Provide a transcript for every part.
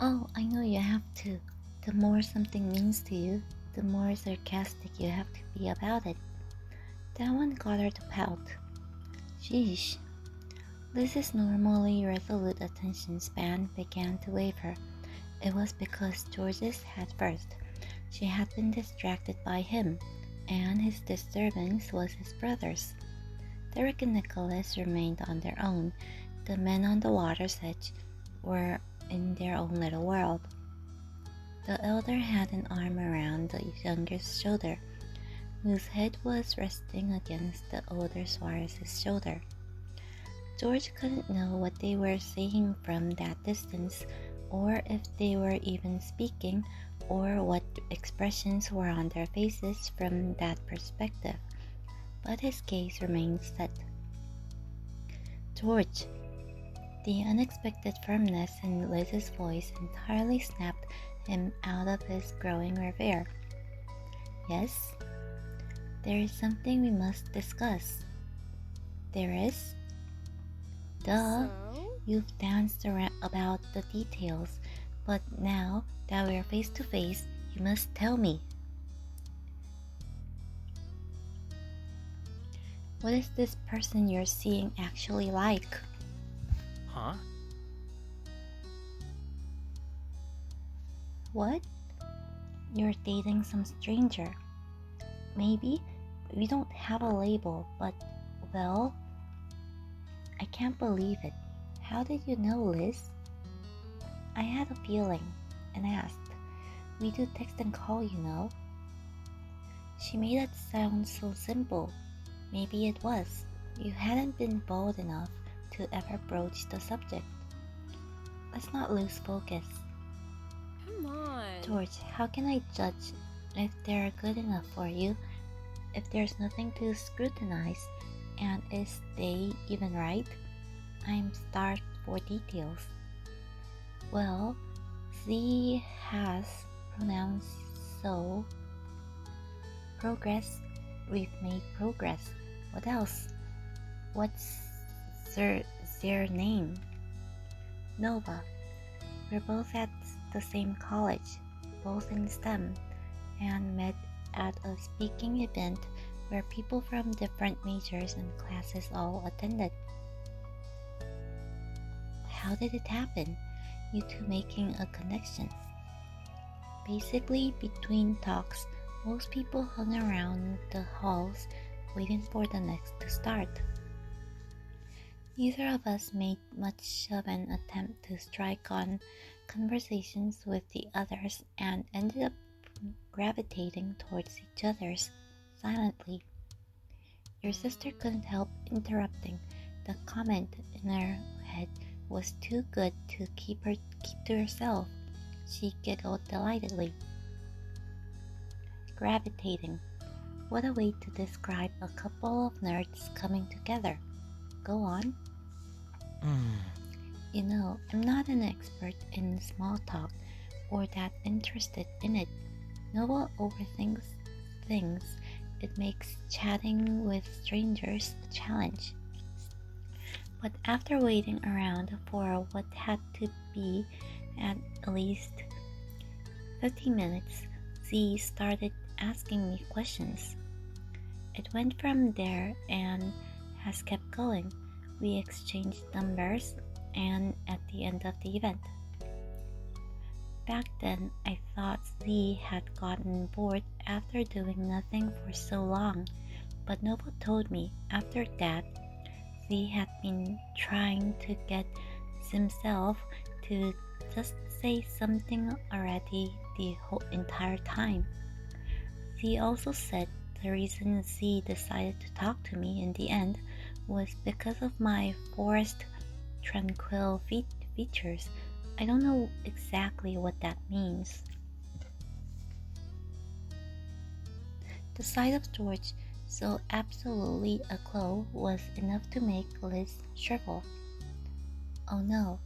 Oh, I know you have to. The more something means to you, the more sarcastic you have to be about it. That one got her to pout. Sheesh. Liz's normally resolute attention span began to waver. It was because George's had first. She had been distracted by him, and his disturbance was his brother's. Derek and Nicholas remained on their own. The men on the water's edge were in their own little world. The elder had an arm around the younger's shoulder, whose head was resting against the older Suarez's shoulder. George couldn't know what they were saying from that distance, or if they were even speaking, or what expressions were on their faces from that perspective, but his gaze remained set. George! The unexpected firmness in Liz's voice entirely snapped him out of his growing reverie. Yes? There is something we must discuss. There is? Duh! So? You've danced around about the details, but now that we're face to face, you must tell me. What is this person you're seeing actually like? Huh? What? You're dating some stranger. Maybe we don't have a label, but, well, I can't believe it. How did you know, Liz? I had a feeling and asked. We do text and call, you know. She made it sound so simple. Maybe it was. You hadn't been bold enough to ever broach the subject. Let's not lose focus. Come on. George, how can I judge if they're good enough for you, if there's nothing to scrutinize, and is they even right? I'm starved for details. Well, Z has pronounced so. Progress. We've made progress. What else? What's their name? Nova. We're both at the same college, both in STEM, and met at a speaking event where people from different majors and classes all attended. How did it happen? You two making a connection? Basically, between talks, most people hung around the halls waiting for the next to start. Neither of us made much of an attempt to strike on conversations with the others and ended up gravitating towards each other's silently. Your sister couldn't help interrupting. The comment in her head was too good to keep to herself. She giggled delightedly. Gravitating. What a way to describe a couple of nerds coming together. Go on. You know, I'm not an expert in small talk or that interested in it. Noah overthinks things. It makes chatting with strangers a challenge. But after waiting around for what had to be at least 15 minutes, Z started asking me questions. It went from there and has kept going. We exchanged numbers and at the end of the event. Back then, I thought Z had gotten bored after doing nothing for so long, but Noble told me after that Z had been trying to get himself to just say something already the whole entire time. Z also said the reason Z decided to talk to me in the end was because of my forced tranquil features. I don't know exactly what that means. The sight of George so absolutely aglow was enough to make Liz shrivel. Oh no,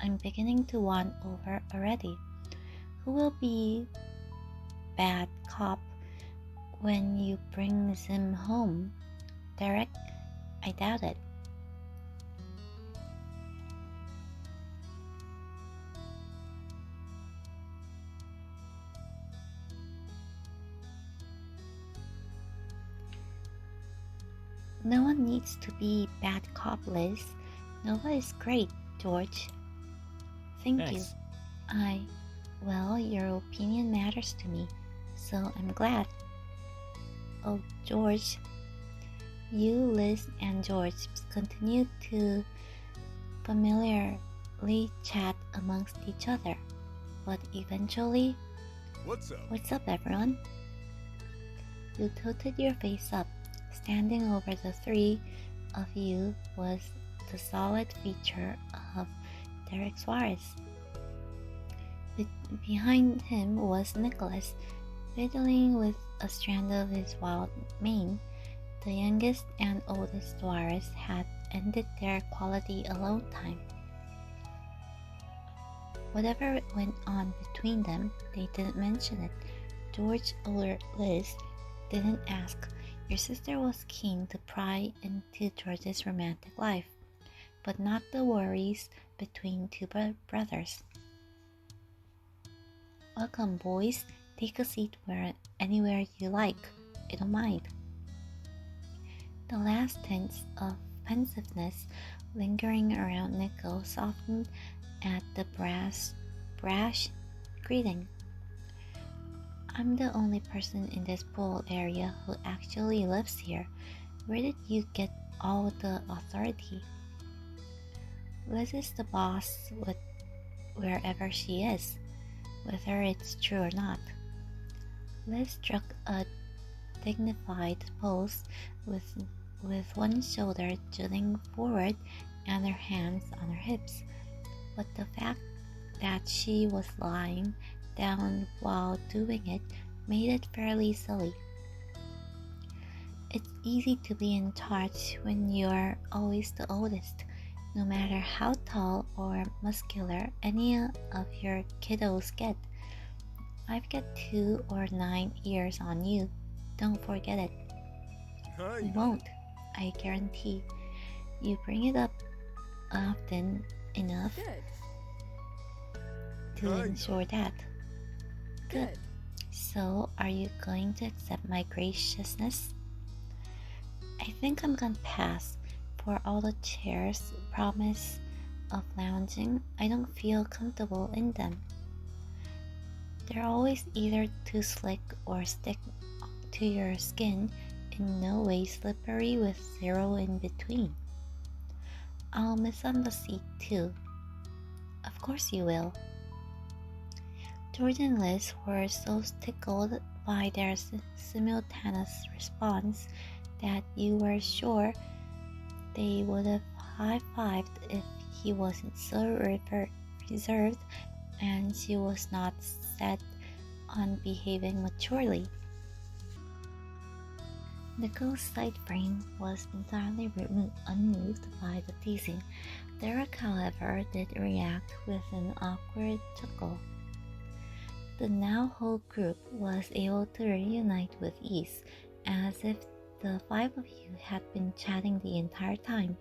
I'm beginning to want over already. Who will be bad cop when you bring Zim home? Derek? I doubt it. No one needs to be bad cop, Liz. Noah is great, George. Thank you. Thanks. Well, your opinion matters to me, so I'm glad. Oh, George. You, Liz, and George continue to familiarly chat amongst each other, but eventually, What's up? what's up, everyone? You tilted your face up. Standing over the three of you was the solid feature of Derek Suarez. Behind him was Nicholas, fiddling with a strand of his wild mane. The youngest and oldest Suarez had ended their quality alone time. Whatever went on between them, they didn't mention it. George or Liz didn't ask. Your sister was keen to pry into George's romantic life, but not the worries between two brothers. Welcome, boys. Take a seat anywhere you like. I don't mind. The last tints of pensiveness lingering around Nico softened at the brash greeting. I'm the only person in this pool area who actually lives here. Where did you get all the authority? Liz is the boss with wherever she is, whether it's true or not. Liz struck a dignified pose with one shoulder jutting forward and her hands on her hips. But the fact that she was lying down while doing it made it fairly silly. It's easy to be in charge when you're always the oldest, no matter how tall or muscular any of your kiddos get. I've got 2 or 9 years on you. Don't forget it. We won't, I guarantee. You bring it up often enough Good. to ensure that. Good. So, are you going to accept my graciousness? I think I'm gonna pass. For all the chairs' promise of lounging, I don't feel comfortable in them. They're always either too slick or stick to your skin, in no way slippery with zero in between. I'll miss on the seat too. Of course you will. George and Liz were so tickled by their simultaneous response that you were sure they would have high-fived if he wasn't so reserved and she was not set on behaving maturely. Nico's side frame was entirely unmoved by the teasing. Derek, however, did react with an awkward chuckle. The now whole group was able to reunite with ease, as if the 5 of you had been chatting the entire time.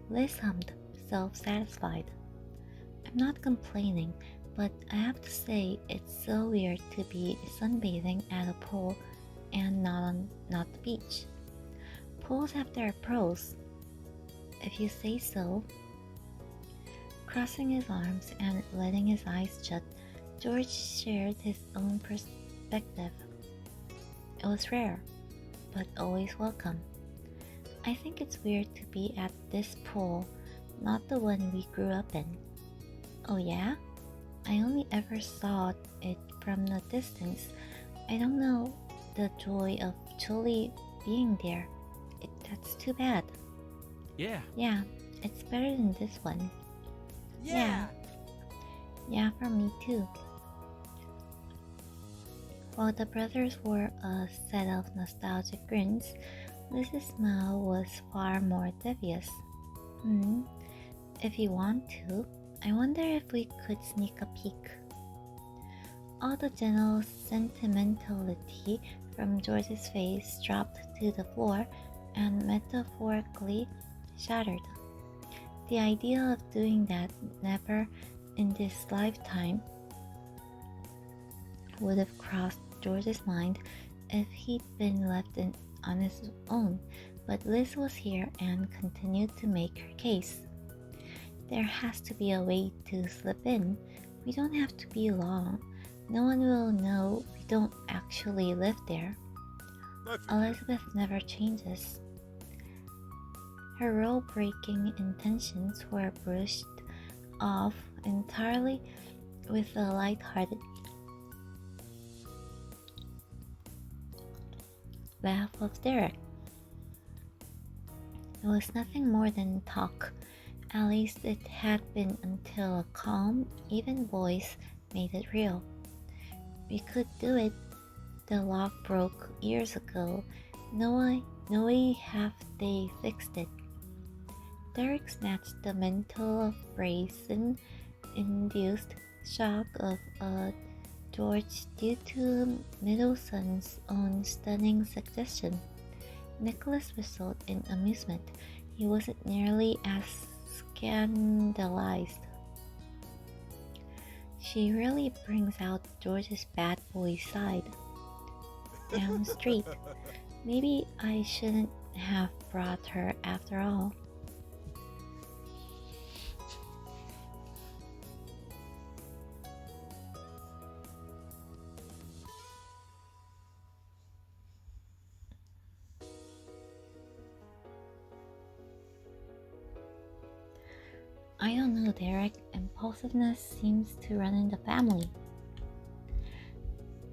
Liz hummed, self-satisfied. I'm not complaining, but I have to say it's so weird to be sunbathing at a pool and not the beach. Pools have their pros, if you say so. Crossing his arms and letting his eyes shut, George shared his own perspective. It was rare, but always welcome. I think it's weird to be at this pool, not the one we grew up in. Oh yeah? I only ever saw it from the distance. I don't know the joy of truly being there. That's too bad. Yeah. Yeah, it's better than this one. Yeah. Yeah, for me too. While the brothers wore a set of nostalgic grins, Liz's smile was far more devious. If you want to, I wonder if we could sneak a peek. All the general sentimentality from George's face dropped to the floor and metaphorically shattered. The idea of doing that never in this lifetime would have crossed George's mind if he'd been left on his own, but Liz was here and continued to make her case. There has to be a way to slip in. We don't have to be long. No one will know we don't actually live there. I figured. Elizabeth never changes. Her rule-breaking intentions were brushed off entirely with a light-hearted laugh of Derek. It was nothing more than talk. At least it had been until a calm, even voice made it real. We could do it. The lock broke years ago. No way have they fixed it. Derek snatched the mental brazen-induced shock of George due to Middleton's own stunning suggestion. Nicholas whistled in amusement. He wasn't nearly as scandalized. She really brings out George's bad boy side. Down the street. Maybe I shouldn't have brought her after all. I don't know, Derek. Impulsiveness seems to run in the family.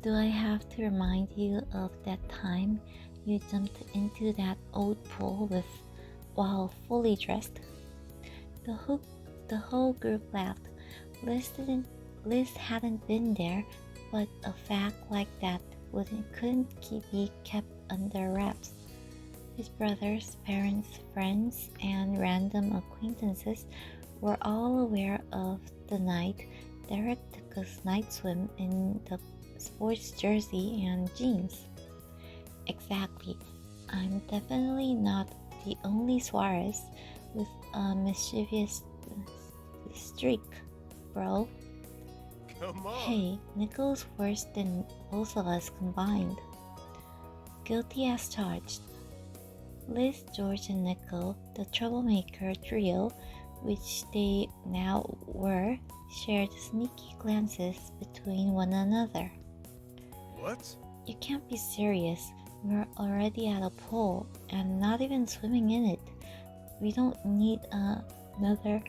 Do I have to remind you of that time you jumped into that old pool while fully dressed? The whole group laughed. Liz hadn't been there, but a fact like that couldn't be kept under wraps. His brothers, parents, friends, and random acquaintances were all aware of the night Derek took a night swim in the sports jersey and jeans. Exactly. I'm definitely not the only Suarez with a mischievous streak, bro. Come on. Hey, Nicho's worse than both of us combined. Guilty as charged. Liz, George, and Nico, the troublemaker trio, which they now were, shared sneaky glances between one another. What? You can't be serious. We're already at a pool, and not even swimming in it. We don't need another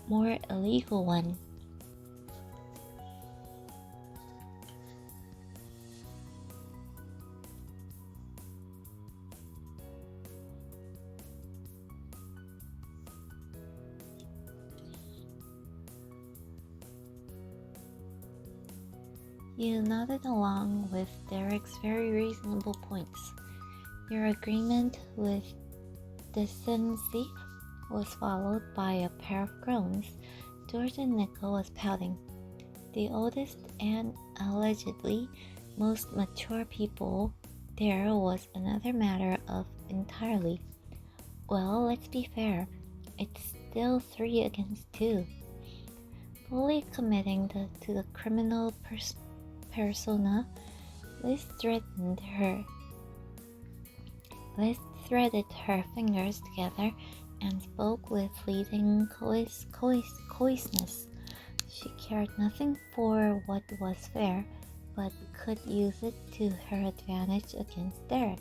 more illegal one. You nodded along with Derek's very reasonable points. Your agreement with decency was followed by a pair of groans. George and Nico was pouting. The oldest and allegedly most mature people there was another matter of entirely. Well, let's be fair. It's still 3 against 2. Fully committing to the criminal persona, Liz threaded her fingers together and spoke with fleeting coarseness. She cared nothing for what was fair, but could use it to her advantage against Derek.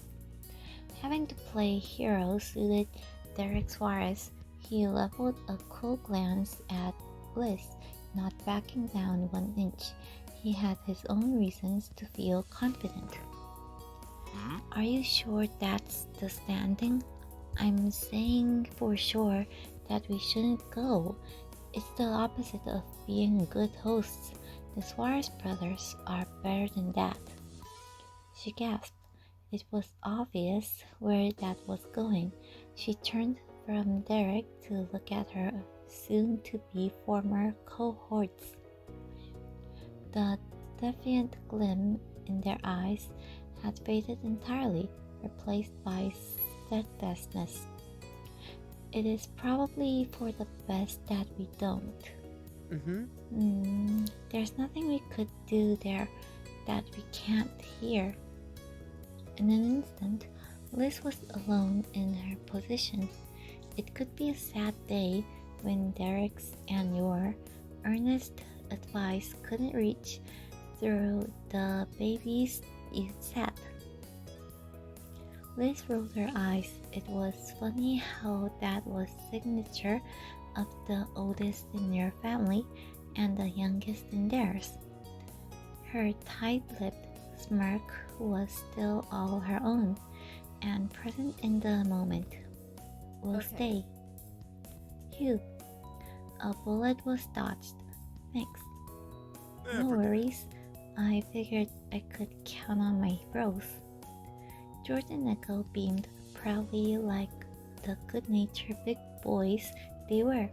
Having to play hero suited Derek Suarez. He leveled a cool glance at Liz, not backing down 1 inch. He had his own reasons to feel confident. Are you sure that's the standing? I'm saying for sure that we shouldn't go. It's the opposite of being good hosts. The Suarez brothers are better than that. She gasped. It was obvious where that was going. She turned from Derek to look at her soon-to-be former cohorts. The defiant gleam in their eyes had faded entirely, replaced by steadfastness. It is probably for the best that we don't. There's nothing we could do there that we can't here. In an instant, Liz was alone in her position. It could be a sad day when Derek's and your earnest advice couldn't reach through the babies you sat. Liz rolled her eyes. It was funny how that was signature of the oldest in your family and the youngest in theirs. Her tight-lipped smirk was still all her own and present in the moment. Will Okay. stay. Phew. A bullet was dodged. Thanks. No Forget it. worries. I figured I could count on my bros. George and Nico beamed proudly like the good-natured big boys they were.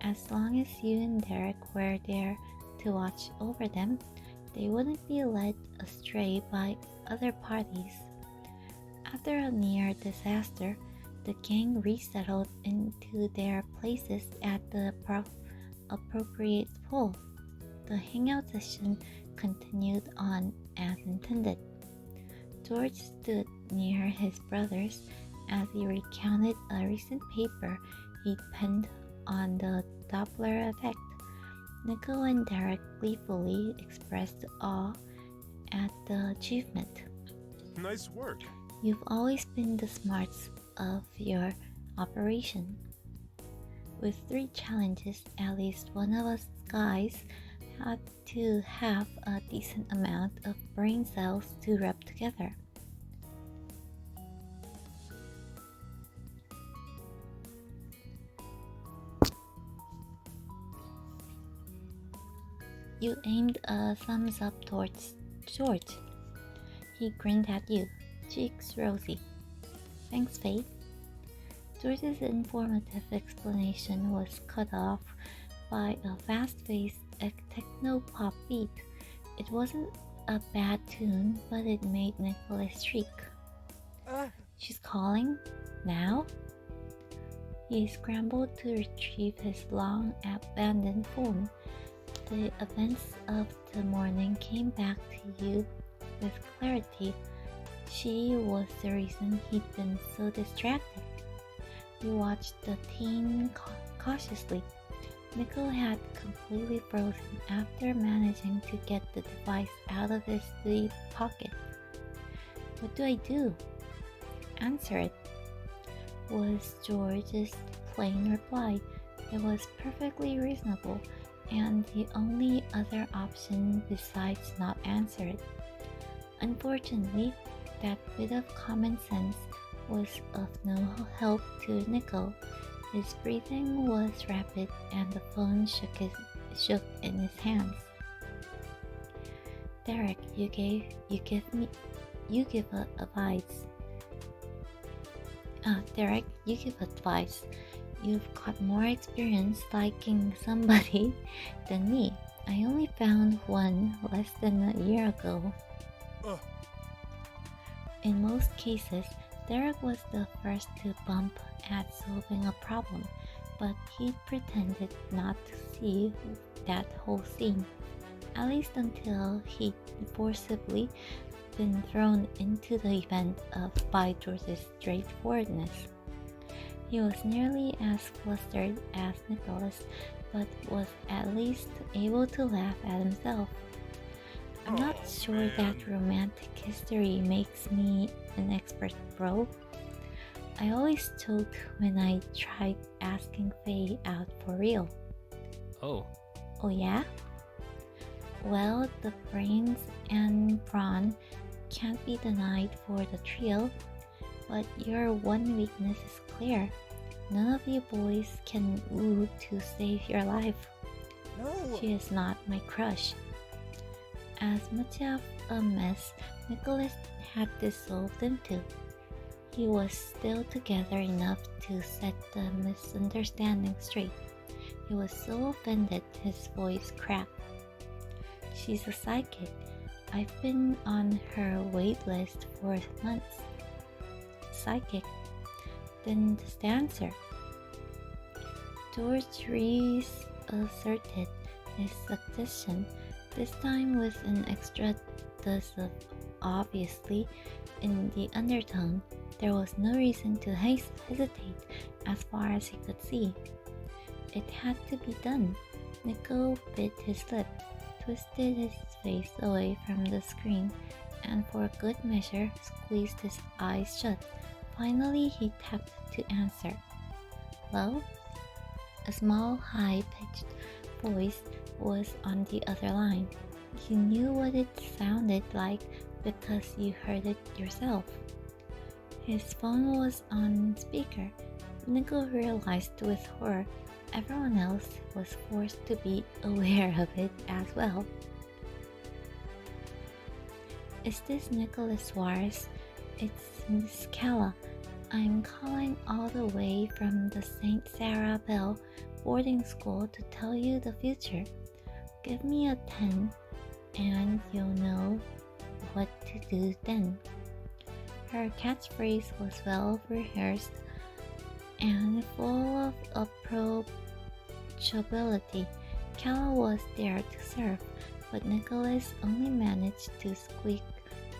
As long as you and Derek were there to watch over them, they wouldn't be led astray by other parties. After a near disaster, the gang resettled into their places at the appropriate pool. The hangout session continued on as intended. George stood near his brothers as he recounted a recent paper he'd penned on the Doppler effect. Nico and Derek gleefully expressed awe at the achievement. Nice work. You've always been the smarts of your operation. With 3 challenges, at least one of us guys had to have a decent amount of brain cells to rub together. You aimed a thumbs up towards George. He grinned at you, cheeks rosy. Thanks, Faith. George's informative explanation was cut off by a fast-paced techno-pop beat. It wasn't a bad tune, but it made Nicholas shriek. She's calling? Now? He scrambled to retrieve his long-abandoned phone. The events of the morning came back to you with clarity. She was the reason he'd been so distracted. You watched the teen cautiously. Nico had completely frozen after managing to get the device out of his sleeve pocket. What do I do? Answer it, was George's plain reply. It was perfectly reasonable, and the only other option besides not answer it. Unfortunately, that bit of common sense was of no help to Nico. His breathing was rapid and the phone shook in his hands. Derek, you give advice. Derek, you give advice. You've got more experience liking somebody than me. I only found one less than a year ago. Ugh. In most cases, Derek was the first to bump at solving a problem, but he pretended not to see that whole scene, at least until he'd forcibly been thrown into the event by George's straightforwardness. He was nearly as flustered as Nicholas, but was at least able to laugh at himself. I'm not Oh, sure that man. romantic history makes me an expert, bro. I always choked when I tried asking Faye out for real. Oh, Oh yeah? Well, the brains and brawn can't be denied for the trio, but your one weakness is clear. None of you boys can woo to save your life. No. She is not my crush. As much of a mess Nicholas had dissolved into, he was still together enough to set the misunderstanding straight. He was so offended his voice cracked. She's a psychic. I've been on her wait list for months. Psychic? Then just answer. George reasserted his suggestion, this time with an extra dose of obviously, in the undertone, there was no reason to hesitate as far as he could see. It had to be done. Nico bit his lip, twisted his face away from the screen, and for good measure squeezed his eyes shut. Finally, he tapped to answer. Hello? A small, high-pitched voice was on the other line. You knew what it sounded like because you heard it yourself. His phone was on speaker. Nico realized with horror everyone else was forced to be aware of it as well. Is this Nicholas Suarez? It's Miss Calla. I'm calling all the way from the St. Sarah Bell boarding school to tell you the future. Give me a 10 and you'll know what to do then. Her catchphrase was well rehearsed and full of approachability. Calla was there to serve, but Nicholas only managed to squeak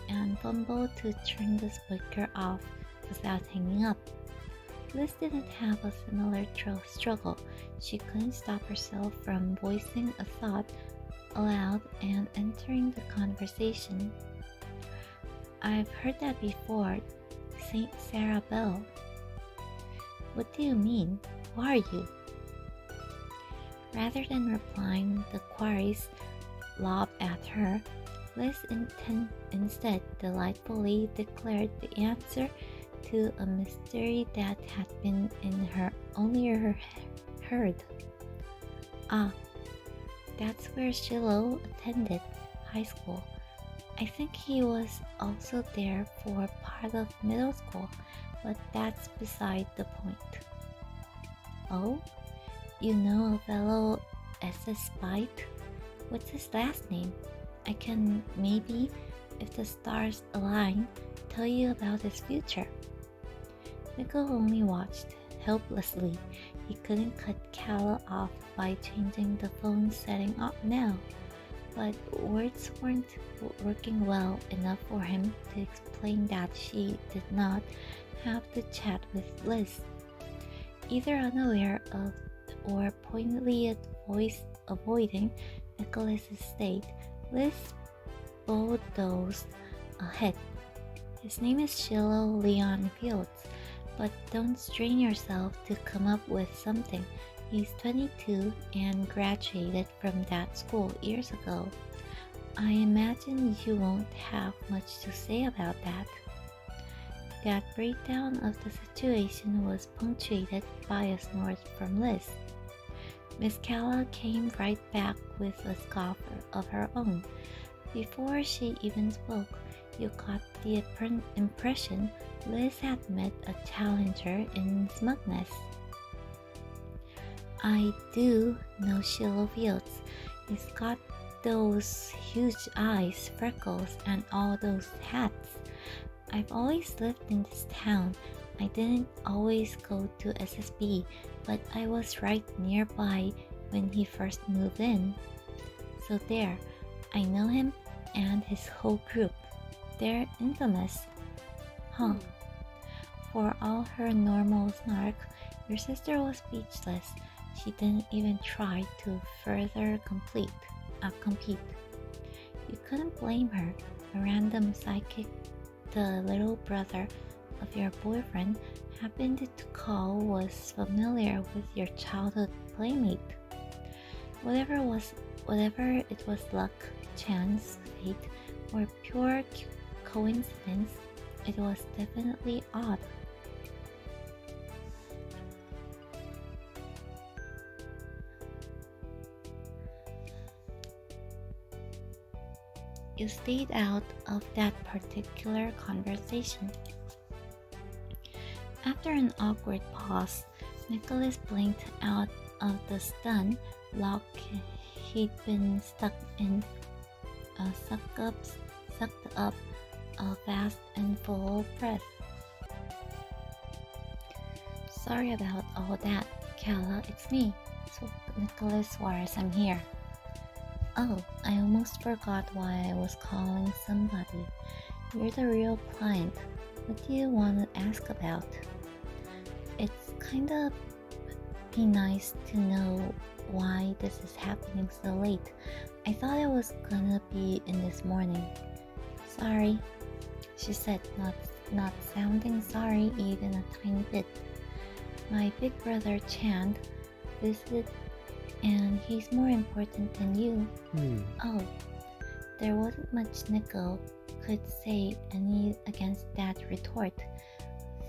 and fumble to turn the speaker off without hanging up. Liz didn't have a similar struggle. She couldn't stop herself from voicing a thought aloud and entering the conversation. I've heard that before. St. Sarah Bell. What do you mean? Who are you? Rather than replying the queries lobbed at her, Liz instead delightfully declared the answer to a mystery that had been in her only heard. Ah, that's where Shiloh attended high school. I think he was also there for part of middle school, but that's beside the point. Oh, you know a fellow SS Spite? What's his last name? I can maybe, if the stars align, tell you about his future. Nico only watched helplessly. He couldn't cut Calla off by changing the phone setting up now, but words weren't working well enough for him to explain that she did not have to chat with Liz. Either unaware of or pointedly avoiding Nicholas's state, Liz bulldozed ahead. His name is Shiloh Leon Fields, but don't strain yourself to come up with something. He's 22 and graduated from that school years ago. I imagine you won't have much to say about that. That breakdown of the situation was punctuated by a snort from Liz. Miss Calla came right back with a scoff of her own. Before she even spoke, you got the impression Liz had met a challenger in smugness. I do know Shiloh Fields. He's got those huge eyes, freckles, and all those hats. I've always lived in this town. I didn't always go to SSB, but I was right nearby when he first moved in. So there, I know him and his whole group. They're infamous. Huh. For all her normal snark, your sister was speechless. She didn't even try to further compete. You couldn't blame her. A random psychic, the little brother of your boyfriend, happened to call was familiar with your childhood playmate. Whatever it was luck, chance, fate, or pure coincidence, it was definitely odd. You stayed out of that particular conversation. After an awkward pause, Nicholas blinked out of the stun lock he'd been stuck in, sucked up a fast and full breath. Sorry about all that, Calla. It's me, Nicholas Suarez. I'm here. Oh, I almost forgot why I was calling somebody. You're the real client. What do you want to ask about? It's kinda be nice to know why this is happening so late. I thought it was gonna be in this morning. Sorry, she said, not sounding sorry even a tiny bit. My big brother Chand visited and he's more important than you. Oh, there wasn't much Nico could say any against that retort,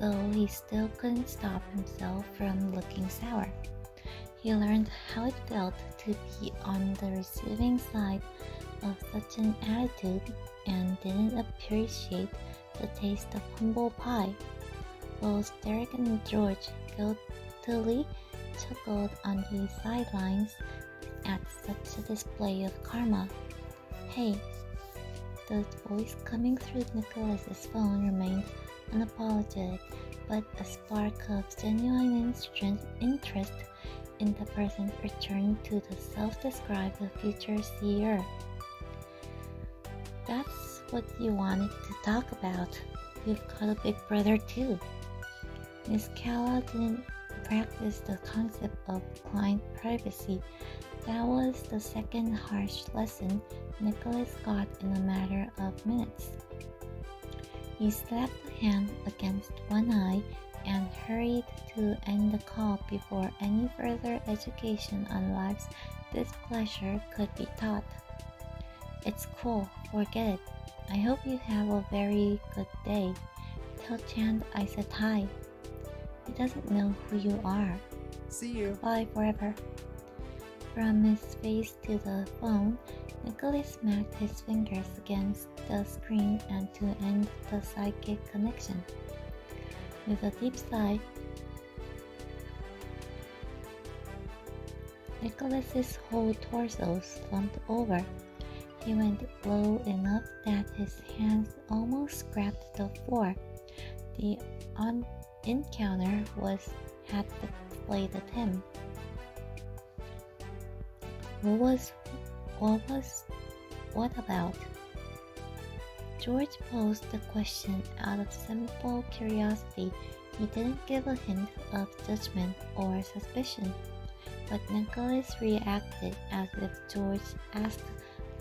though he still couldn't stop himself from looking sour. He learned how it felt to be on the receiving side of such an attitude and didn't appreciate the taste of humble pie. Both Derek and George guiltily chuckled on the sidelines at such a display of karma. Hey, the voice coming through Nicholas's phone remained unapologetic, but a spark of genuine interest in the present returned to the self-described future seer. That's what you wanted to talk about. You've got a big brother too. Miss Calla didn't practice the concept of client privacy. That was the second harsh lesson Nicholas got in a matter of minutes. He slapped a hand against one eye and hurried to end the call before any further education on life's displeasure could be taught. It's cool, forget it. I hope you have a very good day. Tell Chand I said hi. He doesn't know who you are. See you. Bye forever. From his face to the phone, Nicholas smacked his fingers against the screen and to end the psychic connection. With a deep sigh, Nicholas's whole torso slumped over. He went low enough that his hands almost scraped the floor. The encounter had deflated him. What about? George posed the question out of simple curiosity. He didn't give a hint of judgment or suspicion, but Nicholas reacted as if George asked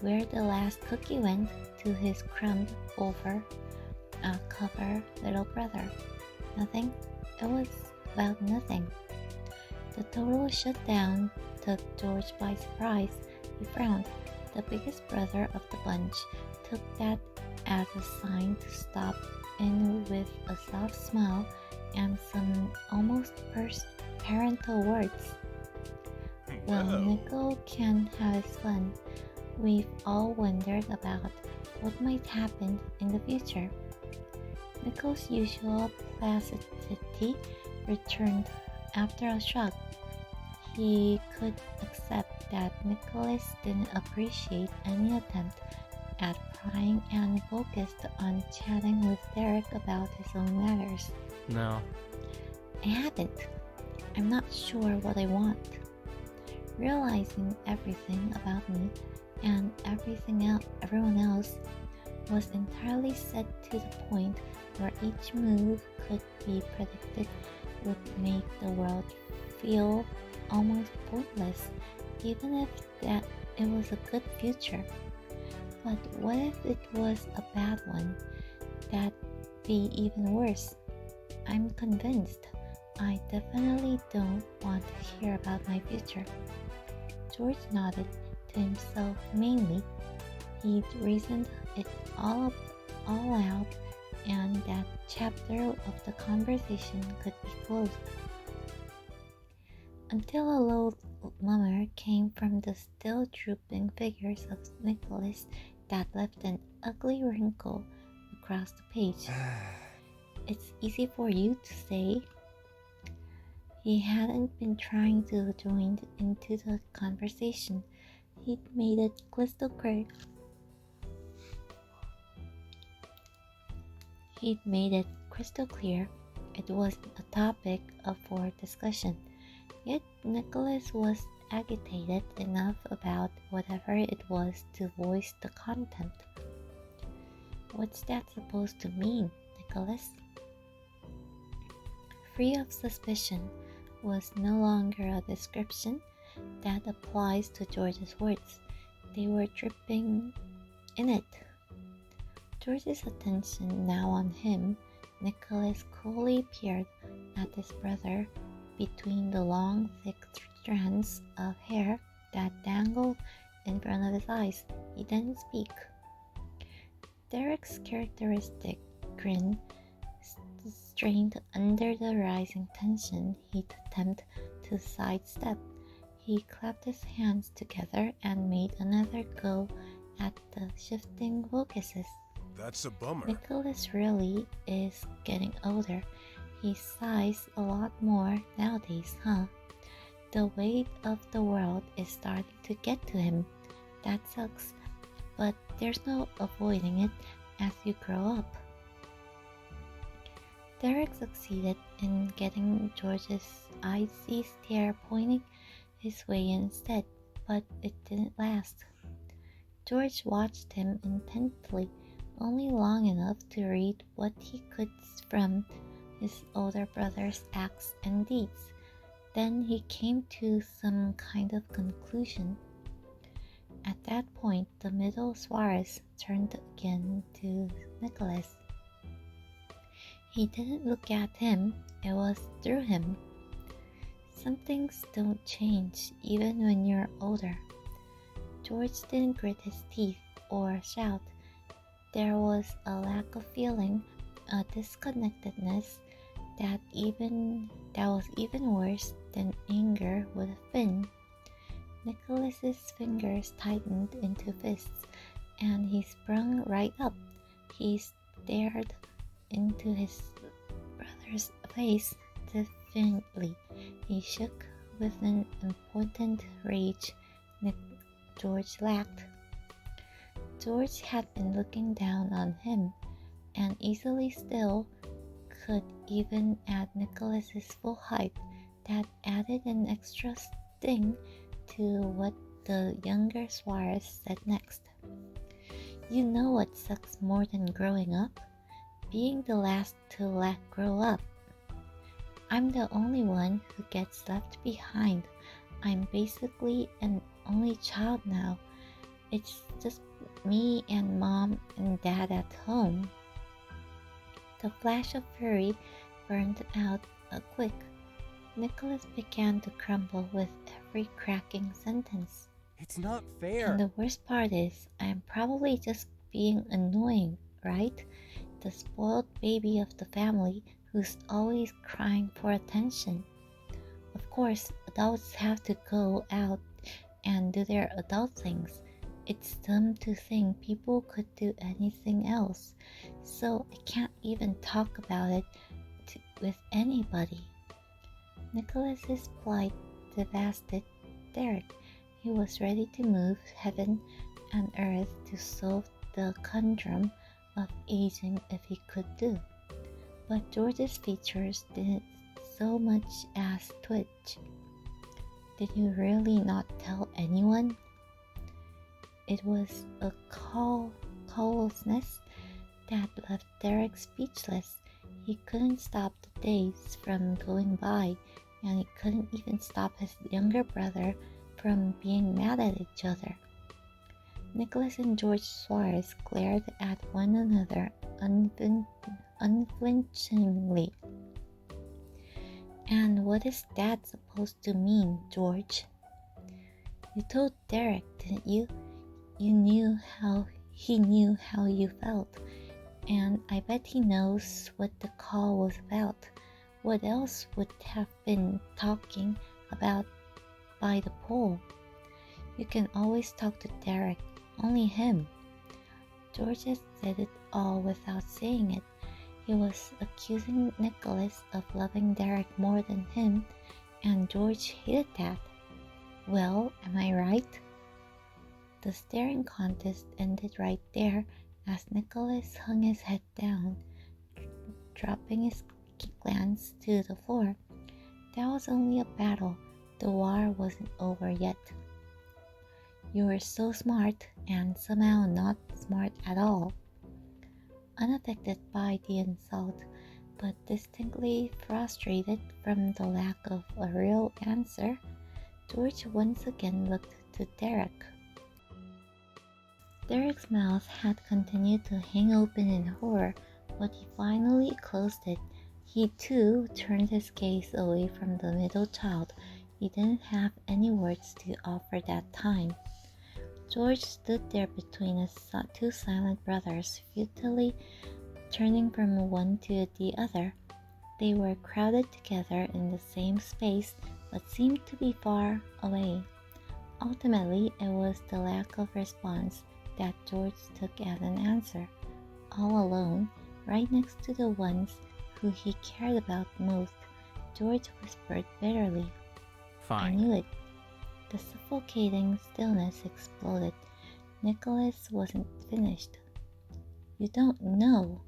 where the last cookie went to his crumbed over cover little brother. Nothing? It was about nothing. The total shutdown took George by surprise. He frowned. The biggest brother of the bunch took that as a sign to stop in with a soft smile and some almost parental words. Well, Nico can have his fun. We've all wondered about what might happen in the future. Nico's usual placidity returned after a shrug. He could accept that Nicholas didn't appreciate any attempt at prying and focused on chatting with Derek about his own matters. No. I haven't. I'm not sure what I want. Realizing everything about me and everyone else was entirely set to the point where each move could be predicted would make the world feel almost pointless, even if that it was a good future. But what if it was a bad one? That'd be even worse. I'm convinced. I definitely don't want to hear about my future. George nodded to himself mainly. He'd reasoned it all out, and that chapter of the conversation could be closed. Until a low murmur came from the still drooping figures of Nicholas that left an ugly wrinkle across the page. It's easy for you to say. He hadn't been trying to join into the conversation. He'd made it crystal clear. It wasn't a topic for discussion. Yet Nicholas was agitated enough about whatever it was to voice the content. What's that supposed to mean, Nicholas? Free of suspicion was no longer a description that applies to George's words. They were dripping in it. George's attention now on him, Nicholas coolly peered at his brother between the long, thick strands of hair that dangled in front of his eyes. He didn't speak. Derek's characteristic grin strained under the rising tension he'd attempt to sidestep. He clapped his hands together and made another go at the shifting focuses. That's a bummer. Nicholas really is getting older. He sighs a lot more nowadays, huh? The weight of the world is starting to get to him. That sucks, but there's no avoiding it as you grow up. Derek succeeded in getting George's icy stare pointing his way instead, but it didn't last. George watched him intently, only long enough to read what he could from his older brother's acts and deeds. Then he came to some kind of conclusion. At that point, the middle Suarez turned again to Nicholas. He didn't look at him, it was through him. Some things don't change even when you're older. George didn't grit his teeth or shout. There was a lack of feeling, a disconnectedness that was even worse than anger would have been. Nicholas's fingers tightened into fists, and he sprung right up. He stared into his brother's face defiantly. He shook with an impotent rage George lacked. George had been looking down on him, and easily still could even at Nicholas's full height. That added an extra sting to what the younger Suarez said next. You know what sucks more than growing up? Being the last to grow up. I'm the only one who gets left behind. I'm basically an only child now. It's just me and mom and dad at home. The flash of fury burned out quick. Nicholas began to crumble with every cracking sentence. It's not fair. And the worst part is, I'm probably just being annoying, right? The spoiled baby of the family who's always crying for attention. Of course, adults have to go out and do their adult things. It's dumb to think people could do anything else, so I can't even talk about it with anybody. Nicholas's plight devastated Derek. He was ready to move heaven and earth to solve the conundrum of aging if he could do. But George's features didn't so much as twitch. Did you really not tell anyone? It was a callousness that left Derek speechless. He couldn't stop the days from going by, and he couldn't even stop his younger brother from being mad at each other. Nicholas and George Suarez glared at one another unflinchingly. And what is that supposed to mean, George? You told Derek, didn't you? He knew how you felt, and I bet he knows what the call was about. What else would have been talking about by the pool? You can always talk to Derek, only him. George had said it all without saying it. He was accusing Nicholas of loving Derek more than him, and George hated that. Well, am I right? The staring contest ended right there as Nicholas hung his head down, dropping his glance to the floor. That was only a battle. The war wasn't over yet. You were so smart and somehow not smart at all. Unaffected by the insult, but distinctly frustrated from the lack of a real answer, George once again looked to Derek. Derek's mouth had continued to hang open in horror, but he finally closed it. He too turned his gaze away from the middle child. He didn't have any words to offer that time. George stood there between his two silent brothers, futilely turning from one to the other. They were crowded together in the same space, but seemed to be far away. Ultimately, it was the lack of response that George took as an answer. All alone, right next to the ones who he cared about most, George whispered bitterly, "I Fine. knew it." The suffocating stillness exploded. Nicholas wasn't finished. "You don't know."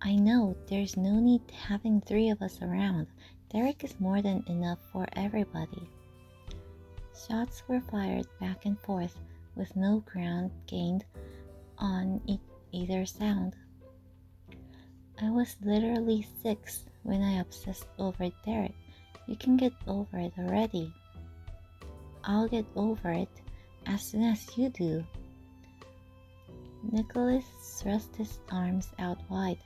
"I know. There's no need having three of us around. Derek is more than enough for everybody." Shots were fired back and forth, with no ground gained on either sound. "I was literally 6 when I obsessed over Derek. You can get over it already." "I'll get over it as soon as you do." Nicholas thrust his arms out wide.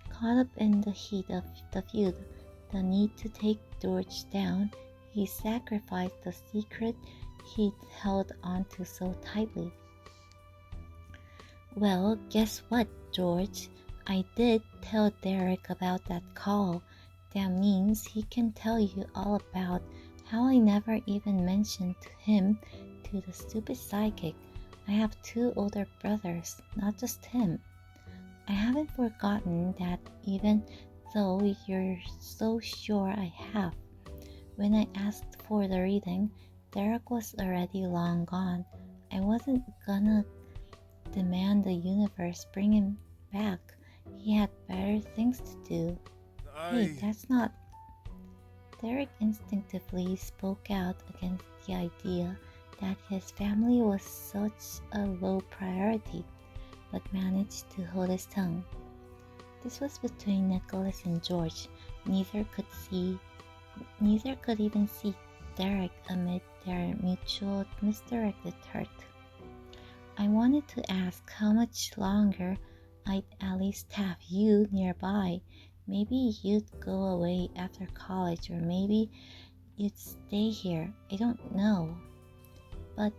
Caught up in the heat of the feud, the need to take George down, he sacrificed the secret he'd held onto so tightly. "Well, guess what, George? I did tell Derek about that call. That means he can tell you all about how I never even mentioned him to the stupid psychic. I have 2 older brothers, not just him. I haven't forgotten that, even though you're so sure I have. When I asked for the reading, Derek was already long gone. I wasn't gonna demand the universe bring him back. He had better things to do." "Hey, that's not..." Derek instinctively spoke out against the idea that his family was such a low priority, but managed to hold his tongue. This was between Nicholas and George. Neither could even see Derek amid their mutual misdirected hurt. "I wanted to ask how much longer I'd at least have you nearby. Maybe you'd go away after college, or maybe you'd stay here. I don't know. But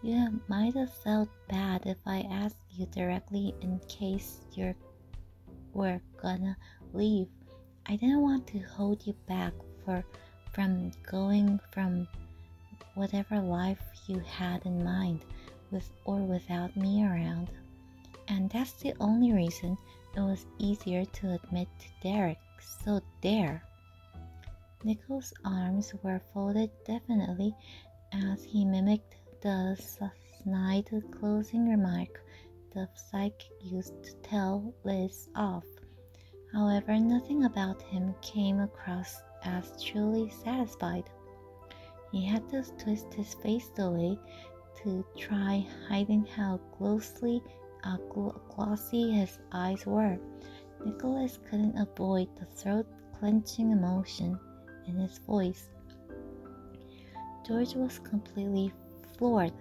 you might have felt bad if I asked you directly in case you were gonna leave. I didn't want to hold you back from going from whatever life you had in mind, with or without me around. And that's the only reason it was easier to admit to Derek. So there." Nichols' arms were folded definitely as he mimicked the snide closing remark the psychic used to tell Liz off. However, nothing about him came across as truly satisfied. He had to twist his face away to try hiding how glossy his eyes were. Nicholas couldn't avoid the throat-clenching emotion in his voice. George was completely floored.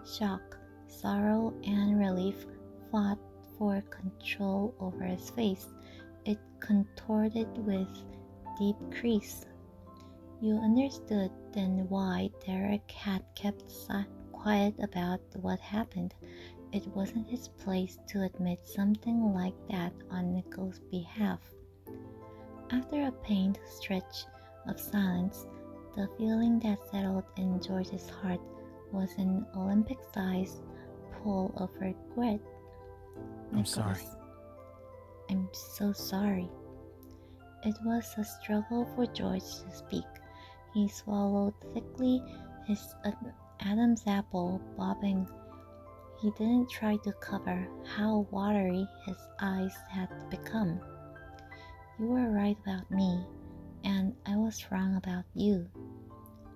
Shock, sorrow, and relief fought for control over his face. It contorted with deep crease. You understood then why Derek had kept quiet about what happened. It wasn't his place to admit something like that on Nichols' behalf. After a pained stretch of silence, the feeling that settled in George's heart was an Olympic-sized pool of regret. I'm sorry. "I'm so sorry." It was a struggle for George to speak. He swallowed thickly, his Adam's apple bobbing. He didn't try to cover how watery his eyes had become. "You were right about me, and I was wrong about you.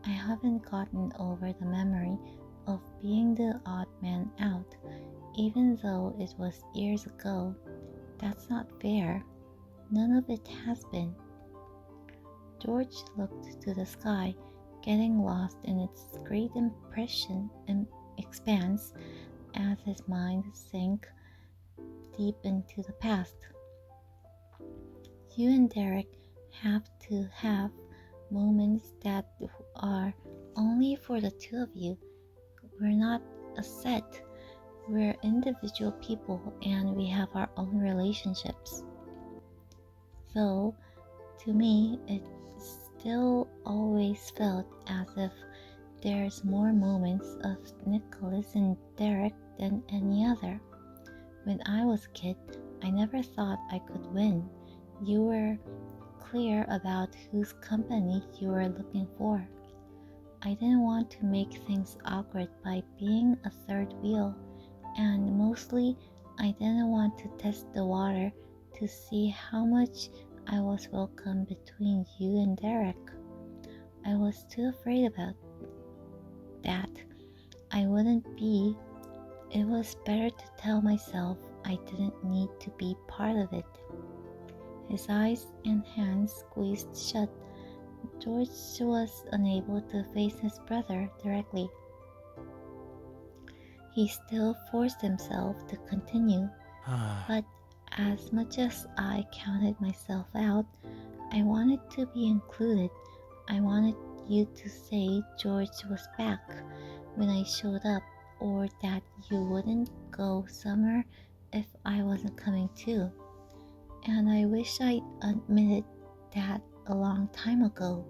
I haven't gotten over the memory of being the odd man out. even though it was years ago. That's not fair. None of it has been. George looked to the sky, getting lost in its great expanse as his mind sank deep into the past. You and Derek have to have moments that are only for the two of you. We're not a set. We're individual people and we have our own relationships. Though, to me, it still always felt as if there's more moments of Nicholas and Derek than any other. When I was a kid, I never thought I could win. You were clear about whose company you were looking for. I didn't want to make things awkward by being a third wheel, and mostly I didn't want to test the water to see how much I was welcome between you and Derek. I was too afraid about that. I wouldn't be. It was better to tell myself I didn't need to be part of it. His eyes and hands squeezed shut. George was unable to face his brother directly. He still forced himself to continue, but as much as I counted myself out, I wanted to be included. I wanted you to say George was back when I showed up, or that you wouldn't go somewhere if I wasn't coming too. And I wish I'd admitted that a long time ago.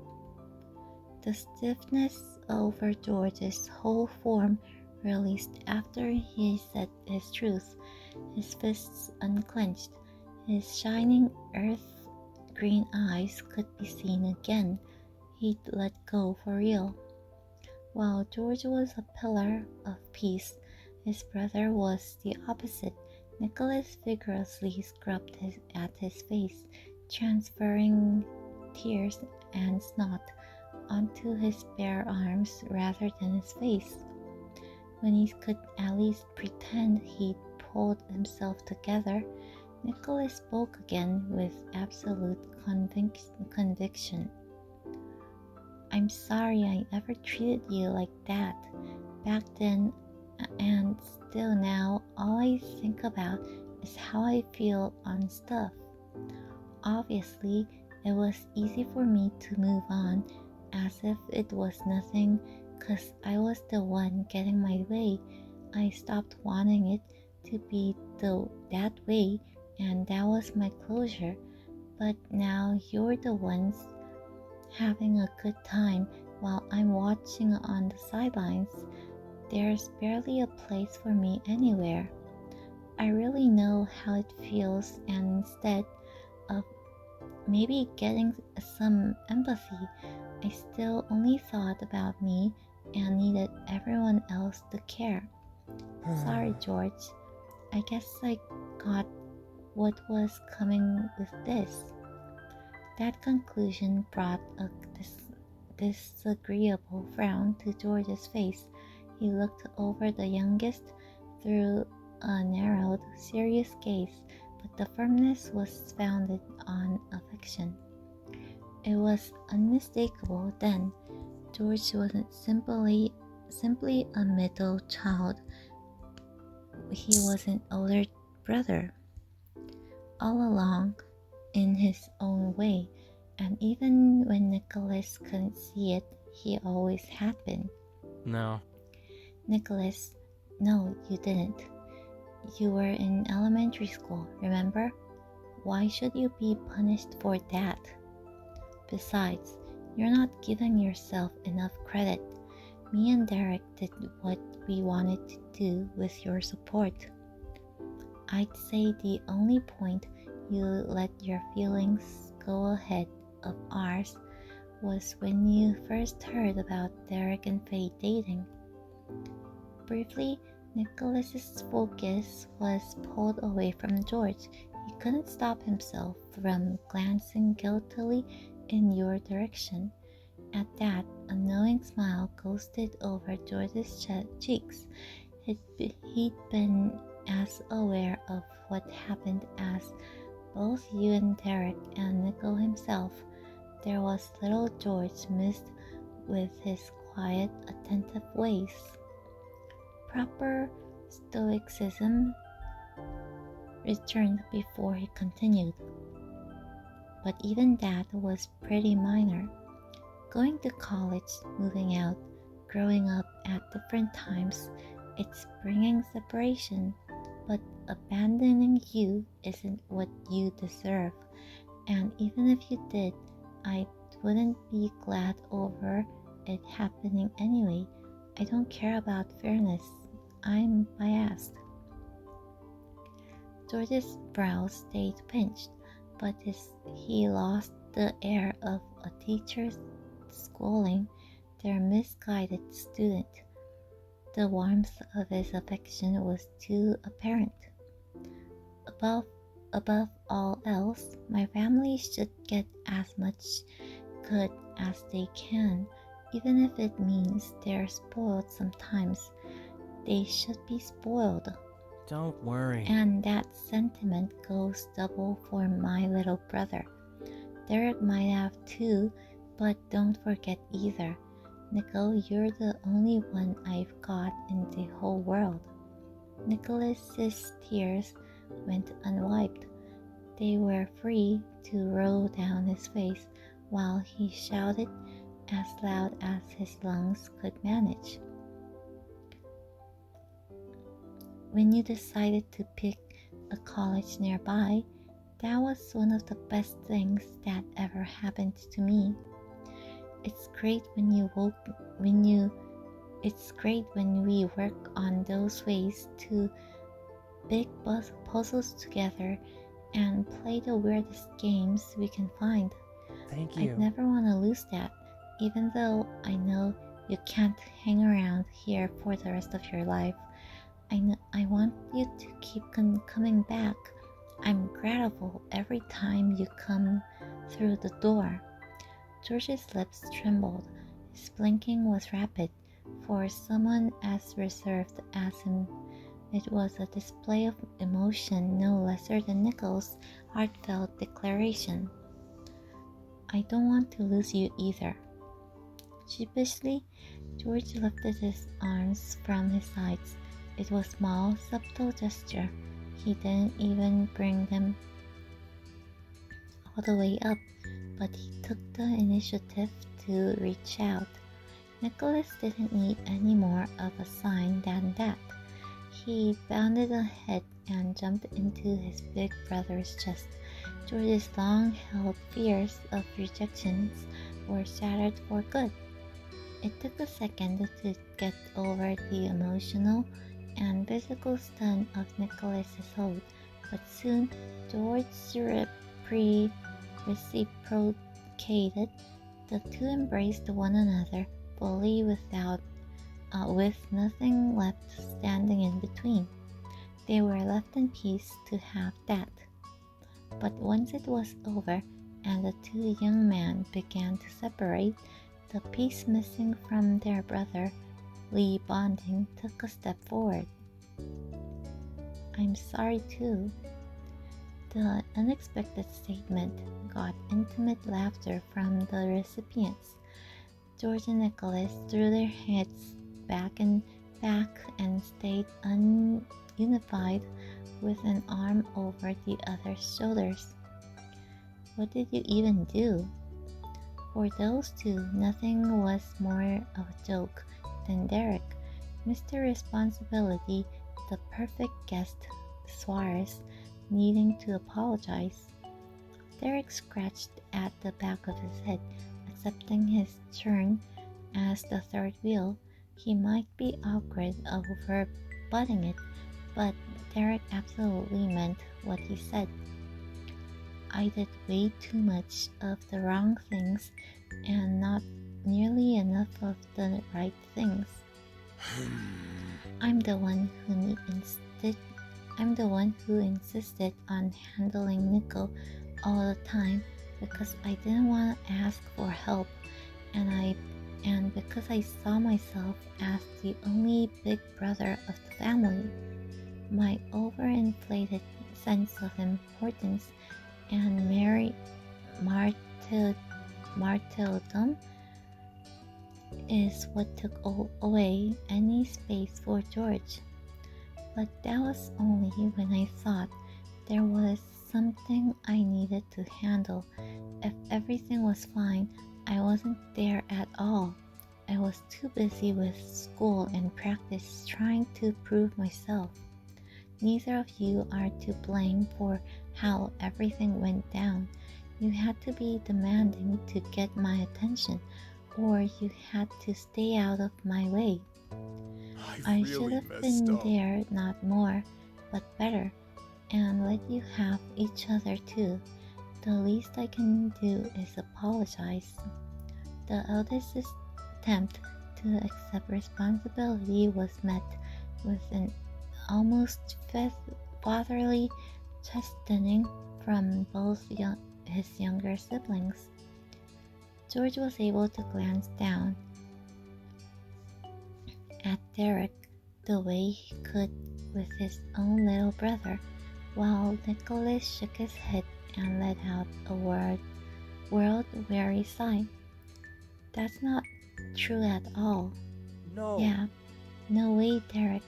The stiffness over George's whole form released after he said his truth. His fists unclenched. His shining earth green eyes could be seen again. He'd let go for real. While George was a pillar of peace, his brother was the opposite. Nicholas vigorously scrubbed at his face, transferring tears and snot onto his bare arms rather than his face. When he could at least pretend he'd pulled himself together, Nicholas spoke again with absolute conviction. I'm sorry I ever treated you like that. Back then and still now, all I think about is how I feel on stuff. Obviously, it was easy for me to move on as if it was nothing, 'cause I was the one getting my way. I stopped wanting it to be that way, and that was my closure. But now you're the ones having a good time while I'm watching on the sidelines. There's barely a place for me anywhere. I really know how it feels, and instead of maybe getting some empathy, I still only thought about me and needed everyone else to care. Sorry, George. I guess I got what was coming with this. That conclusion brought a disagreeable frown to George's face. He looked over the youngest through a narrowed, serious gaze, but the firmness was founded on affection. It was unmistakable then. George wasn't simply a middle child. He was an older brother, all along in his own way, and even when Nicholas couldn't see it, he always had been. No. Nicholas, no, you didn't. You were in elementary school, remember? Why should you be punished for that? Besides, you're not giving yourself enough credit. Me and Derek did what we wanted to do with your support. I'd say the only point you let your feelings go ahead of ours was when you first heard about Derek and Faye dating. Briefly, Nicholas's focus was pulled away from George. He couldn't stop himself from glancing guiltily in your direction. At that, a knowing smile ghosted over George's cheeks. He'd been as aware of what happened as both you and Derek and Nickel himself. There was little George missed with his quiet, attentive ways. Proper stoicism returned before he continued. But even that was pretty minor. Going to college, moving out, growing up at different times, it's bringing separation, but abandoning you isn't what you deserve. And even if you did, I wouldn't be glad over it happening anyway. I don't care about fairness. I'm biased. George's brows stayed pinched, but he lost the air of a teacher scolding their misguided student. The warmth of his affection was too apparent. Above all else, my family should get as much good as they can, even if it means they're spoiled sometimes. They should be spoiled. Don't worry. And that sentiment goes double for my little brother. Derek might have too, but don't forget either. Nickel, you're the only one I've got in the whole world. Nicholas's tears went unwiped. They were free to roll down his face while he shouted as loud as his lungs could manage. When you decided to pick a college nearby, that was one of the best things that ever happened to me. It's great when we work on those ways to big puzzles together and play the weirdest games we can find. Thank you. I'd never want to lose that, even though I know you can't hang around here for the rest of your life. I want you to keep coming back. I'm grateful every time you come through the door. George's lips trembled. His blinking was rapid. For someone as reserved as him, it was a display of emotion no lesser than Nickel's heartfelt declaration. I don't want to lose you either. Sheepishly, George lifted his arms from his sides. It was a small, subtle gesture. He didn't even bring them all the way up, but he took the initiative to reach out. Nicholas didn't need any more of a sign than that. He bounded ahead and jumped into his big brother's chest. George's long-held fears of rejection were shattered for good. It took a second to get over the emotional and physical stun of Nicholas's hold, but soon George reciprocated. The two embraced one another fully with nothing left standing in between. They were left in peace to have that. But once it was over and the two young men began to separate, the piece missing from their brotherly bonding took a step forward. I'm sorry too. The unexpected statement got intimate laughter from the recipients. George and Nicholas threw their heads back and stayed ununified with an arm over the other's shoulders. What did you even do? For those two, nothing was more of a joke than Derek, Mr. Responsibility, the perfect guest, Suarez, needing to apologize. Derek scratched at the back of his head, accepting his turn as the third wheel. He might be awkward over butting it, but Derek absolutely meant what he said. I did way too much of the wrong things and not nearly enough of the right things. I'm the one who insisted on handling Nickel all the time because I didn't want to ask for help, and because I saw myself as the only big brother of the family. My overinflated sense of importance and martyrdom is what took away any space for George. But that was only when I thought there was something I needed to handle. If everything was fine, I wasn't there at all. I was too busy with school and practice trying to prove myself. Neither of you are to blame for how everything went down. You had to be demanding to get my attention, or you had to stay out of my way. I should really have messed been up. there, not more, but better, and let you have each other too. The least I can do is apologize. The eldest's attempt to accept responsibility was met with an almost fatherly chastening from both his younger siblings. George was able to glance down at Derek the way he could with his own little brother, while Nicholas shook his head and let out a world-weary sigh. That's not true at all. No. Yeah, no way, Derek.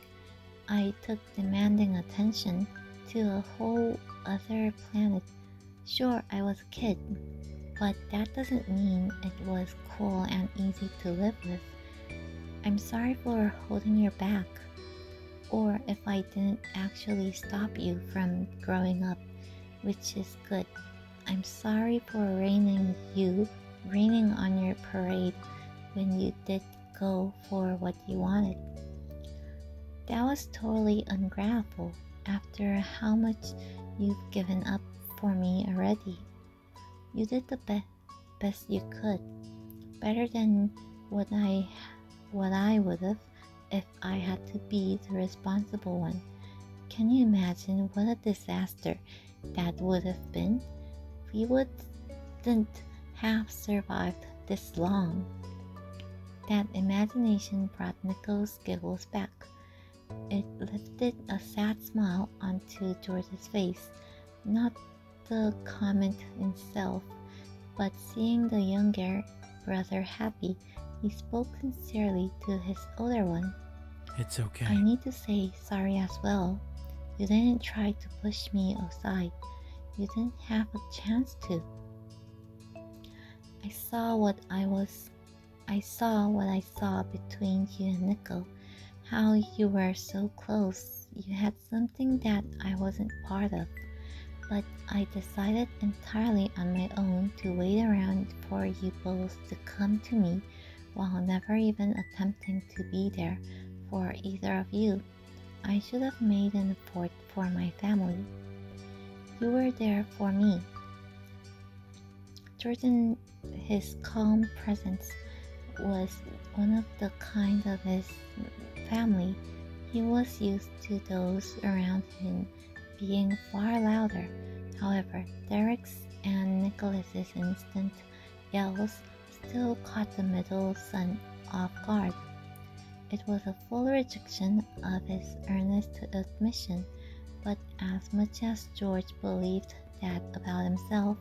I took demanding attention to a whole other planet. Sure, I was a kid, but that doesn't mean it was cool and easy to live with. I'm sorry for holding your back, or if I didn't actually stop you from growing up, which is good. I'm sorry for raining on your parade when you did go for what you wanted. That was totally ungrateful after how much you've given up for me already. You did the best you could, better than what I would have if I had to be the responsible one. Can you imagine what a disaster that would have been? We wouldn't have survived this long. That imagination brought Nicho's giggles back. It lifted a sad smile onto George's face, not the comment itself, but seeing the younger brother happy, he spoke sincerely to his older one. It's okay. I need to say sorry as well. You didn't try to push me aside. You didn't have a chance to. I saw what I saw between you and Nico. How you were so close. You had something that I wasn't part of. But I decided entirely on my own to wait around for you both to come to me while never even attempting to be there for either of you. I should have made an effort for my family. You were there for me. Jordan, his calm presence was one of the kind of his family. He was used to those around him being far louder. However, Derek's and Nicholas's instant yells still caught the middle son off guard. It was a full rejection of his earnest admission, but as much as George believed that about himself,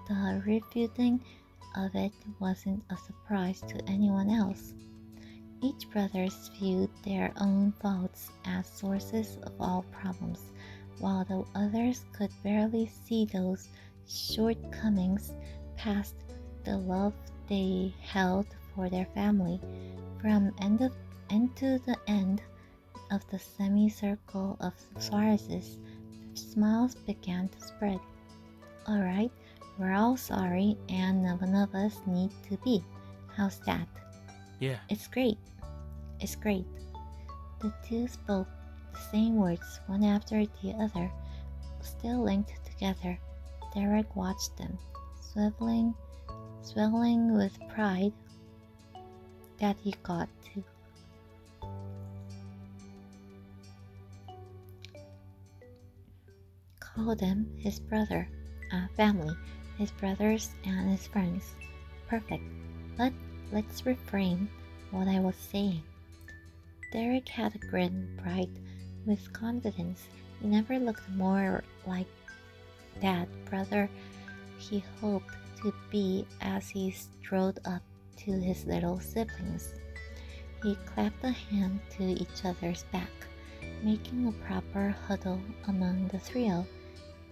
the refuting of it wasn't a surprise to anyone else. Each brother viewed their own faults as sources of all problems, while the others could barely see those shortcomings past the love they held for their family. From end to the end of the semicircle of Suarez's, smiles began to spread. Alright, we're all sorry and none of us need to be. How's that? Yeah. It's great. It's great. The two spoke the same words one after the other, still linked together. Derek watched them, swelling with pride that he got to call them his family, his brothers and his friends. Perfect. But let's reframe what I was saying. Derek had a grin bright with confidence. He never looked more like that brother he hoped to be as he strode up to his little siblings. He clapped a hand to each other's back, making a proper huddle among the trio,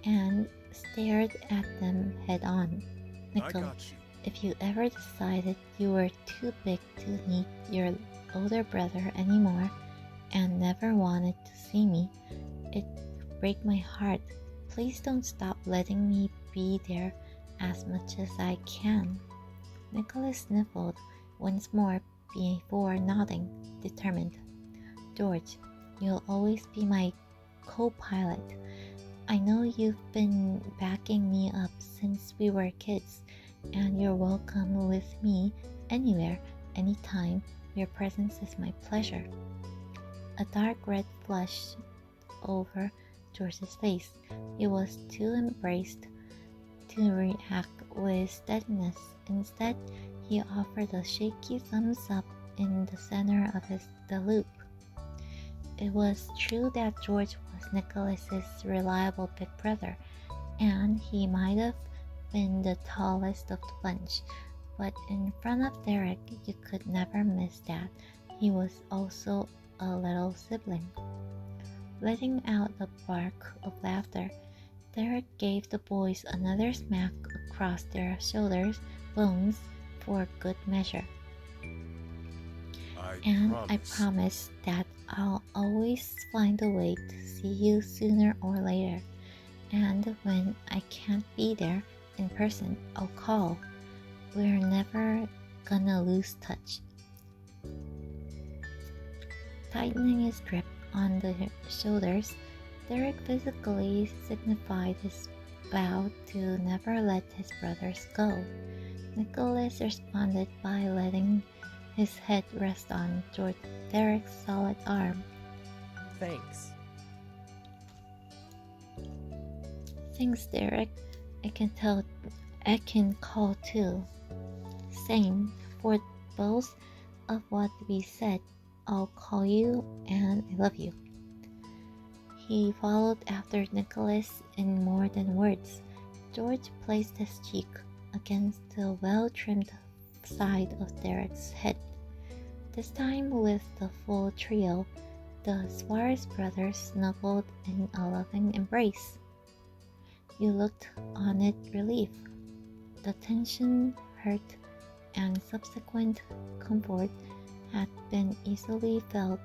and stared at them head on. I Nickel, got you. if you ever decided you were too big to meet your older brother anymore and never wanted to see me, it would break my heart. Please don't stop letting me be there as much as I can. Nicholas sniffled once more before nodding, determined. George, you'll always be my co-pilot. I know you've been backing me up since we were kids, and you're welcome with me anywhere, anytime. Your presence is my pleasure. A dark red flushed over George's face. He was too embarrassed to react with steadiness. Instead, he offered a shaky thumbs up in the center of the loop. It was true that George was Nicholas's reliable big brother, and he might have been the tallest of the bunch, but in front of Derek, you could never miss that he was also a little sibling. Letting out a bark of laughter, Derek gave the boys another smack across their shoulders bones for good measure. I promise that I'll always find a way to see you sooner or later. And when I can't be there in person, I'll call. We're never gonna lose touch. Tightening his grip on the shoulders, Derek physically signified his vow to never let his brothers go. Nicholas responded by letting his head rest on Derek's solid arm. Thanks. Thanks, Derek. I can call too. Same for both of what we said. I'll call you and I love you. He followed after Nicholas in more than words. George placed his cheek against the well-trimmed side of Derek's head. This time with the full trio, the Suarez brothers snuggled in a loving embrace. You looked on it relief. The tension, hurt, and subsequent comfort had been easily felt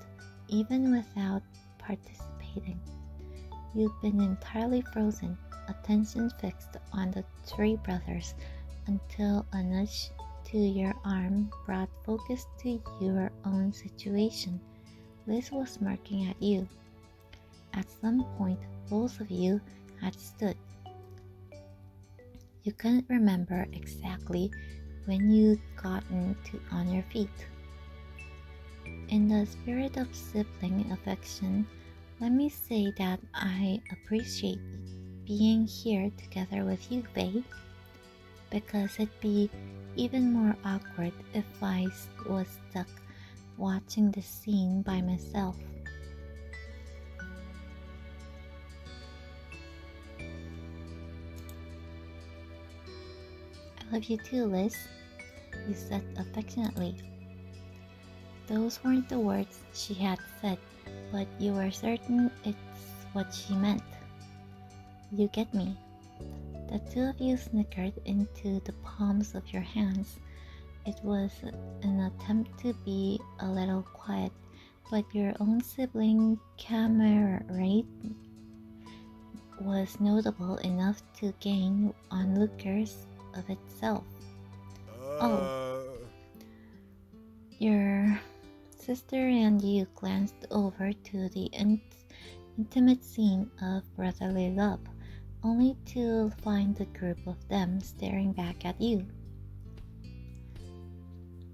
even without participating. You'd been entirely frozen, attention fixed on the three brothers, until a nudge to your arm brought focus to your own situation. Liz was smirking at you. At some point, both of you had stood. You couldn't remember exactly when you'd gotten on your feet. In the spirit of sibling affection, let me say that I appreciate being here together with you, Faye, because it'd be even more awkward if I was stuck watching the scene by myself. I love you too, Liz, you said affectionately. Those weren't the words she had said, but you were certain it's what she meant. You get me. The two of you snickered into the palms of your hands. It was an attempt to be a little quiet, but your own sibling camaraderie was notable enough to gain onlookers of itself. Your sister and you glanced over to the intimate scene of brotherly love, only to find the group of them staring back at you.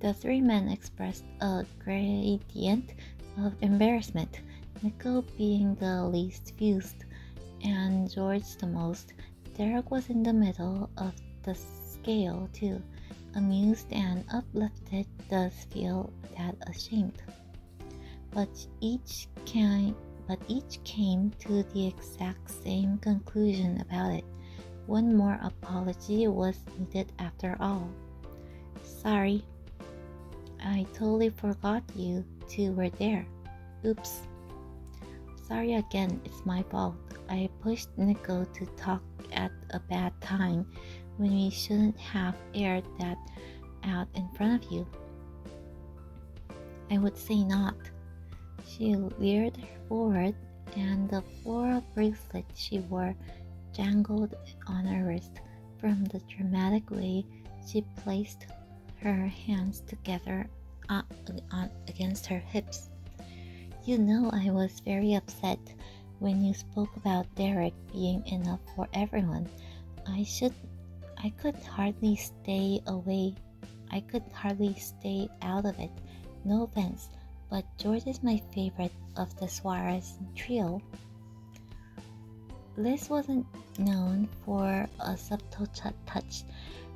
The three men expressed a gradient of embarrassment, Nico being the least fused, and George the most. Derek was in the middle of the scale too, amused and uplifted, does feel that ashamed. But each but each came to the exact same conclusion about it. One more apology was needed after all. Sorry, I totally forgot you two were there. Oops. Sorry again, it's my fault. I pushed Nico to talk at a bad time when we shouldn't have aired that out in front of you. I would say not. She leered forward, and the floral bracelet she wore jangled on her wrist from the dramatic way she placed her hands together against her hips. You know I was very upset when you spoke about Derek being enough for everyone. I could hardly stay away. I could hardly stay out of it. No offense, but George is my favorite of the Suarez trio. Liz wasn't known for a subtle touch.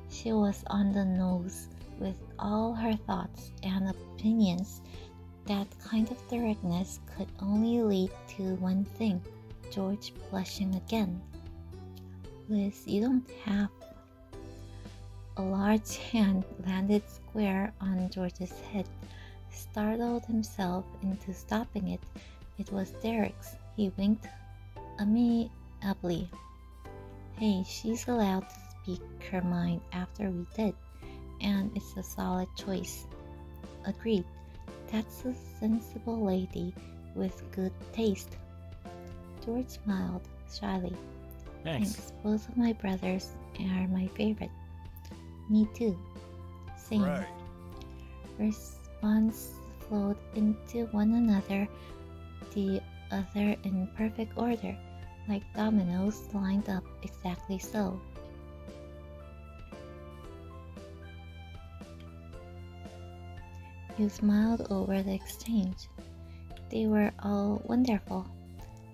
She was on the nose with all her thoughts and opinions. That kind of directness could only lead to one thing, George blushing again. Liz, you don't have. A large hand landed square on George's head, startled himself into stopping it. It was Derek's. He winked amiably. Hey, she's allowed to speak her mind after we did, and it's a solid choice. Agreed. That's a sensible lady with good taste. George smiled shyly. Thanks. Both of my brothers are my favorite. Me too. Same. Right. Response flowed into one another, the other in perfect order, like dominoes lined up exactly so. You smiled over the exchange. They were all wonderful.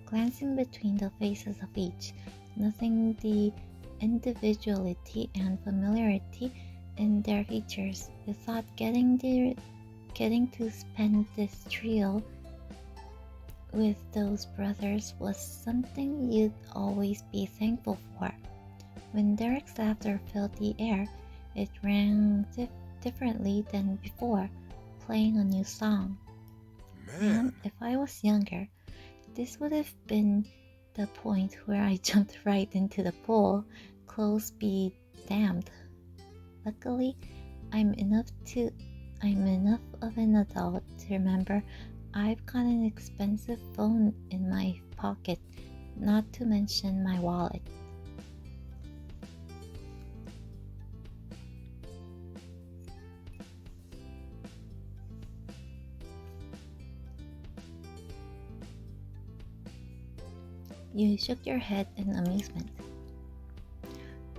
Glancing between the faces of each, noting the individuality and familiarity in their features, you thought getting to spend this trio with those brothers was something you'd always be thankful for. When Derek's laughter filled the air, it rang differently than before, playing a new song. And Man. if I was younger, this would have been the point where I jumped right into the pool. Clothes be damned. Luckily, I'm enough of an adult to remember I've got an expensive phone in my pocket, not to mention my wallet. You shook your head in amusement.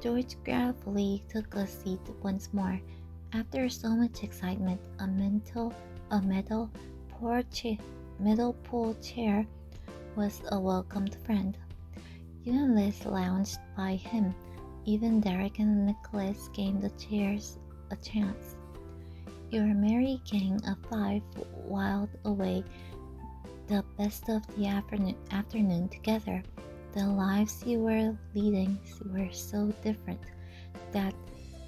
George gratefully took a seat once more. After so much excitement, a metal pool chair was a welcomed friend. You and Liz lounged by him. Even Derek and Nicholas gave the chairs a chance. Your merry gang of five whiled away the best of the afternoon together. The lives you were leading were so different that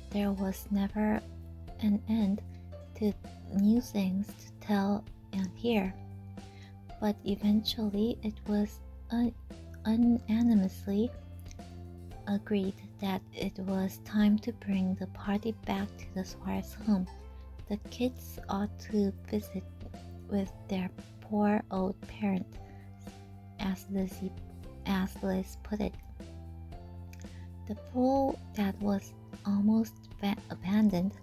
there was never an end to new things to tell and hear. But eventually it was unanimously agreed that it was time to bring the party back to the Suarez home. The kids ought to visit with their poor old parent, as Liz put it. The pool that was almost abandoned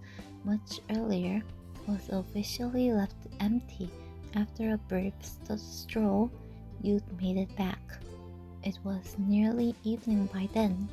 much earlier was officially left empty after a brief stroll. You'd made it back. It was nearly evening by then.